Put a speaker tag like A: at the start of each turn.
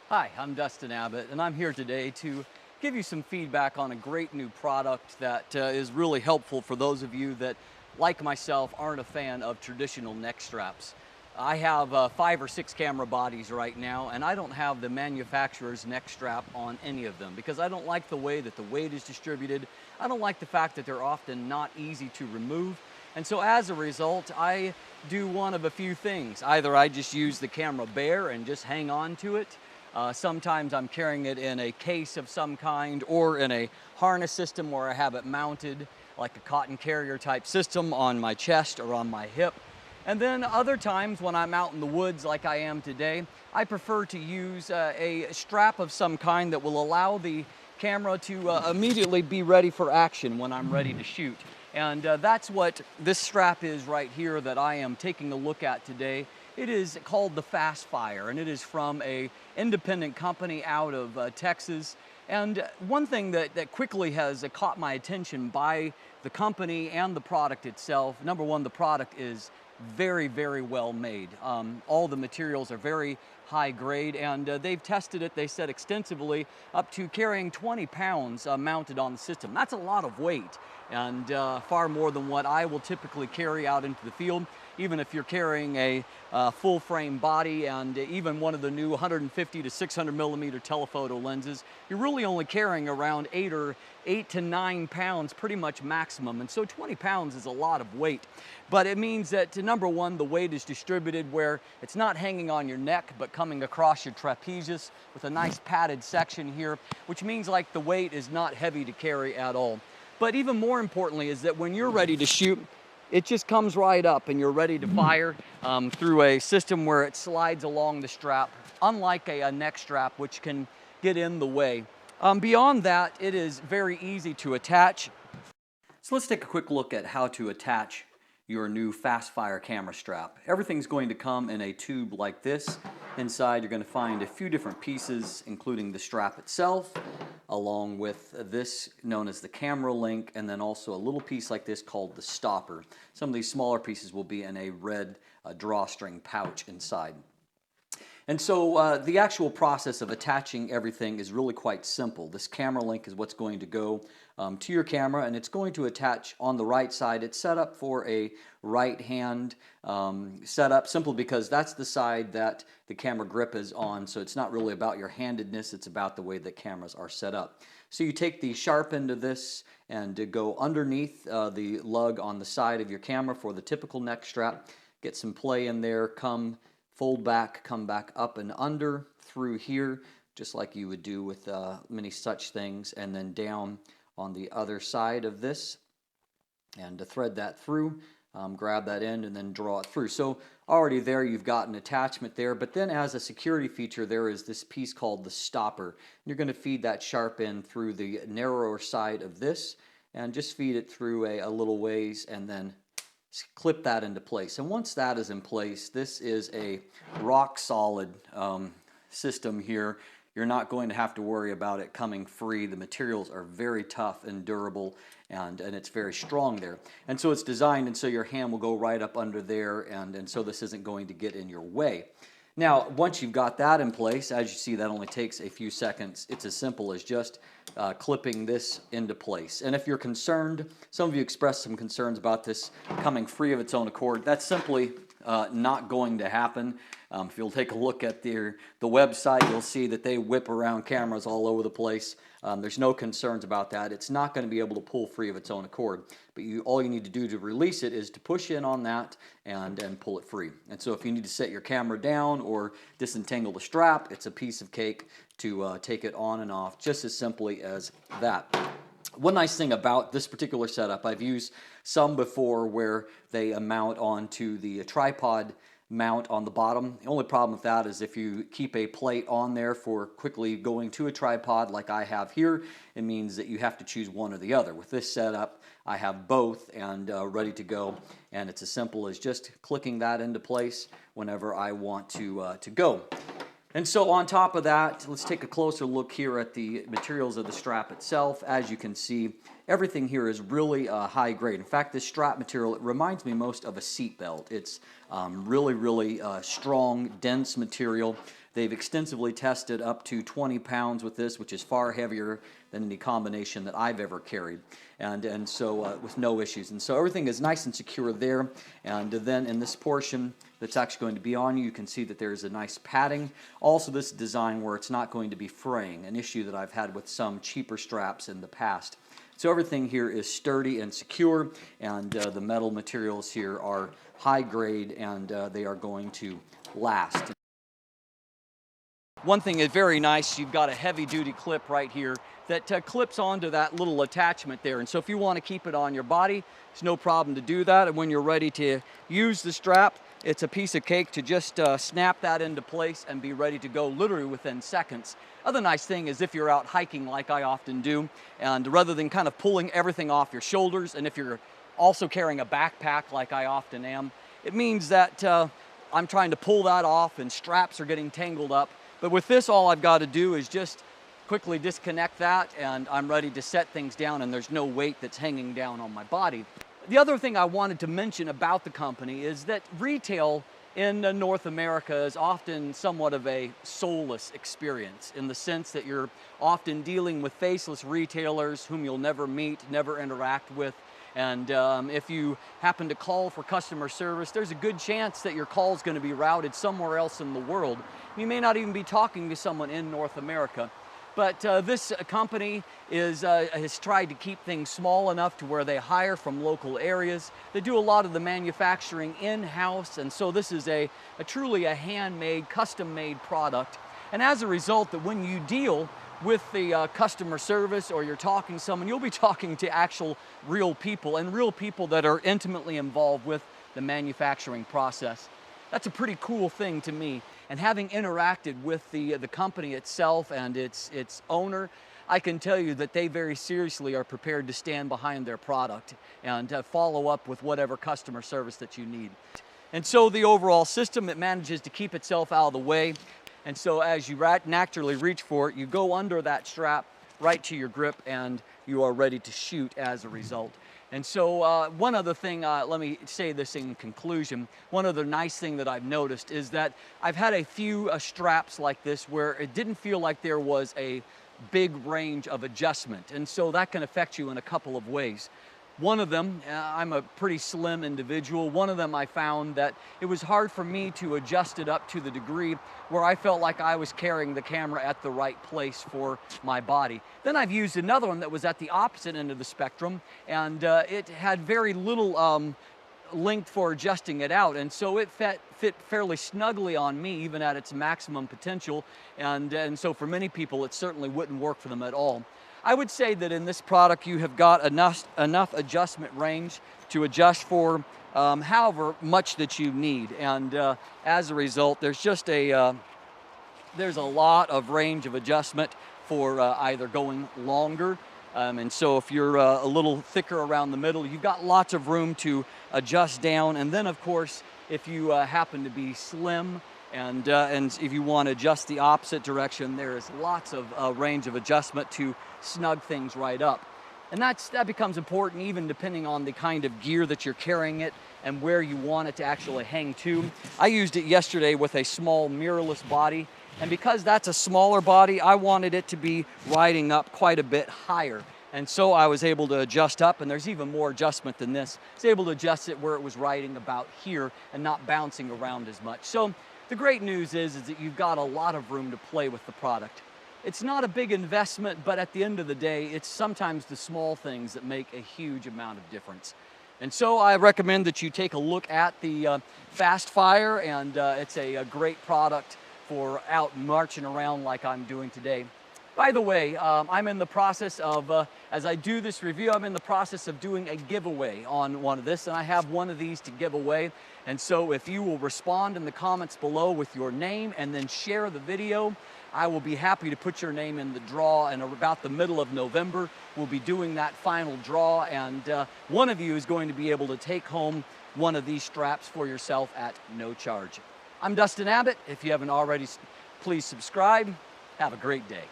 A: Hi, I'm Dustin Abbott, and I'm here today to give you some feedback on a great new product that is really helpful for those of you that, like myself, aren't a fan of traditional neck straps. I have 5 or 6 camera bodies right now, and I don't have the manufacturer's neck strap on any of them because I don't like the way that the weight is distributed. I don't like the fact that they're often not easy to remove. And so as a result, I do one of a few things. Either I just use the camera bare and just hang on to it. Sometimes I'm carrying it in a case of some kind or in a harness system where I have it mounted like a cotton carrier type system on my chest or on my hip. And then other times when I'm out in the woods like I am today, I prefer to use a strap of some kind that will allow the camera to immediately be ready for action when I'm ready to shoot. And that's what this strap is right here that I am taking a look at today. It is called the FASTFIRE, and it is from an independent company out of Texas. And one thing that quickly has caught my attention by the company and the product itself, number one, the product is very, very well made. All the materials are very high grade, and they've tested it, they said extensively, up to carrying 20 pounds mounted on the system. That's a lot of weight, and far more than what I will typically carry out into the field. Even if you're carrying a full frame body and even one of the new 150 to 600 millimeter telephoto lenses, you're really only carrying around 8 to 9 pounds, pretty much maximum. And so 20 pounds is a lot of weight. But it means that, number one, the weight is distributed where it's not hanging on your neck, but coming across your trapezius with a nice padded section here, which means like the weight is not heavy to carry at all. But even more importantly is that when you're ready to shoot, it just comes right up and you're ready to fire through a system where it slides along the strap, unlike a neck strap, which can get in the way. Beyond that, it is very easy to attach. So let's take a quick look at how to attach your new FASTFIRE camera strap. Everything's going to come in a tube like this. Inside you're going to find a few different pieces, including the strap itself, along with this known as the camera link, and then also a little piece like this called the stopper. Some of these smaller pieces will be in a red drawstring pouch inside. And so the actual process of attaching everything is really quite simple. This camera link is what's going to go to your camera, and it's going to attach on the right side. It's set up for a right hand setup simply because that's the side that the camera grip is on, so it's not really about your handedness, it's about the way that cameras are set up. So you take the sharp end of this and go underneath the lug on the side of your camera for the typical neck strap, get some play in there, fold back, come back up and under through here, just like you would do with many such things, and then down on the other side of this, and to thread that through, grab that end and then draw it through. So already there you've got an attachment there, but then as a security feature there is this piece called the stopper. You're going to feed that sharp end through the narrower side of this, and just feed it through a little ways, and then clip that into place. And once that is in place, this is a rock solid system here. You're not going to have to worry about it coming free. The materials are very tough and durable, and it's very strong there. And so it's designed, and so your hand will go right up under there, and so this isn't going to get in your way. Now, once you've got that in place, as you see, that only takes a few seconds. It's as simple as just clipping this into place. And if you're concerned, some of you expressed some concerns about this coming free of its own accord. That's simply not going to happen. If you'll take a look at the website, you'll see that they whip around cameras all over the place. There's no concerns about that. It's not going to be able to pull free of its own accord. But all you need to do to release it is to push in on that and pull it free. And so if you need to set your camera down or disentangle the strap, it's a piece of cake to take it on and off, just as simply as that. One nice thing about this particular setup, I've used some before where they mount onto the tripod mount on the bottom. The only problem with that is if you keep a plate on there for quickly going to a tripod like I have here, it means that you have to choose one or the other. With this setup, I have both and ready to go, and it's as simple as just clicking that into place whenever I want to go. And so on top of that, let's take a closer look here at the materials of the strap itself. As you can see, everything here is really high grade. In fact, this strap material, it reminds me most of a seat belt. It's really strong, dense material They've extensively tested up to 20 pounds with this, which is far heavier than any combination that I've ever carried, and so with no issues. And so everything is nice and secure there. And then in this portion that's actually going to be on you, you can see that there's a nice padding. Also, this design where it's not going to be fraying, an issue that I've had with some cheaper straps in the past. So everything here is sturdy and secure, and the metal materials here are high grade, and they are going to last. One thing is very nice, you've got a heavy duty clip right here that clips onto that little attachment there. And so if you want to keep it on your body, it's no problem to do that. And when you're ready to use the strap, it's a piece of cake to just snap that into place and be ready to go literally within seconds. Other nice thing is if you're out hiking like I often do, and rather than kind of pulling everything off your shoulders, and if you're also carrying a backpack like I often am, it means that I'm trying to pull that off and straps are getting tangled up. But with this, all I've got to do is just quickly disconnect that, and I'm ready to set things down, and there's no weight that's hanging down on my body. The other thing I wanted to mention about the company is that retail in North America is often somewhat of a soulless experience, in the sense that you're often dealing with faceless retailers whom you'll never meet, never interact with. And if you happen to call for customer service, there's a good chance that your call is going to be routed somewhere else in the world. You may not even be talking to someone in North America. But this company has tried to keep things small enough to where they hire from local areas. They do a lot of the manufacturing in-house, and so this is truly a handmade, custom-made product. And as a result, that when you deal with the customer service or you're talking to someone, you'll be talking to actual real people, and real people that are intimately involved with the manufacturing process. That's a pretty cool thing to me. And having interacted with the company itself and its owner, I can tell you that they very seriously are prepared to stand behind their product and follow up with whatever customer service that you need. And so the overall system, it manages to keep itself out of the way. And so as you naturally reach for it, you go under that strap right to your grip, and you are ready to shoot as a result. And so one other thing, let me say this in conclusion, one other nice thing that I've noticed is that I've had a few straps like this where it didn't feel like there was a big range of adjustment. And so that can affect you in a couple of ways. One of them, I'm a pretty slim individual, one of them I found that it was hard for me to adjust it up to the degree where I felt like I was carrying the camera at the right place for my body. Then I've used another one that was at the opposite end of the spectrum, and it had very little length for adjusting it out, and so it fit fairly snugly on me, even at its maximum potential, and so for many people it certainly wouldn't work for them at all. I would say that in this product you have got enough adjustment range to adjust for however much that you need, and as a result there's just there's a lot of range of adjustment for either going longer, and so if you're a little thicker around the middle, you've got lots of room to adjust down. And then of course if you happen to be slim and if you want to adjust the opposite direction, there is lots of range of adjustment to snug things right up. And that becomes important even depending on the kind of gear that you're carrying it and where you want it to actually hang to. I used it yesterday with a small mirrorless body, and because that's a smaller body, I wanted it to be riding up quite a bit higher. And so I was able to adjust up, and there's even more adjustment than this. I was able to adjust it where it was riding about here and not bouncing around as much. So the great news is that you've got a lot of room to play with the product. It's not a big investment, but at the end of the day, it's sometimes the small things that make a huge amount of difference. And so I recommend that you take a look at the FASTFIRE, and it's a great product for out marching around like I'm doing today. By the way, I'm in the process of, as I do this review, I'm in the process of doing a giveaway on one of this, and I have one of these to give away. And so if you will respond in the comments below with your name and then share the video, I will be happy to put your name in the draw, and about the middle of November, we'll be doing that final draw, and one of you is going to be able to take home one of these straps for yourself at no charge. I'm Dustin Abbott. If you haven't already, please subscribe. Have a great day.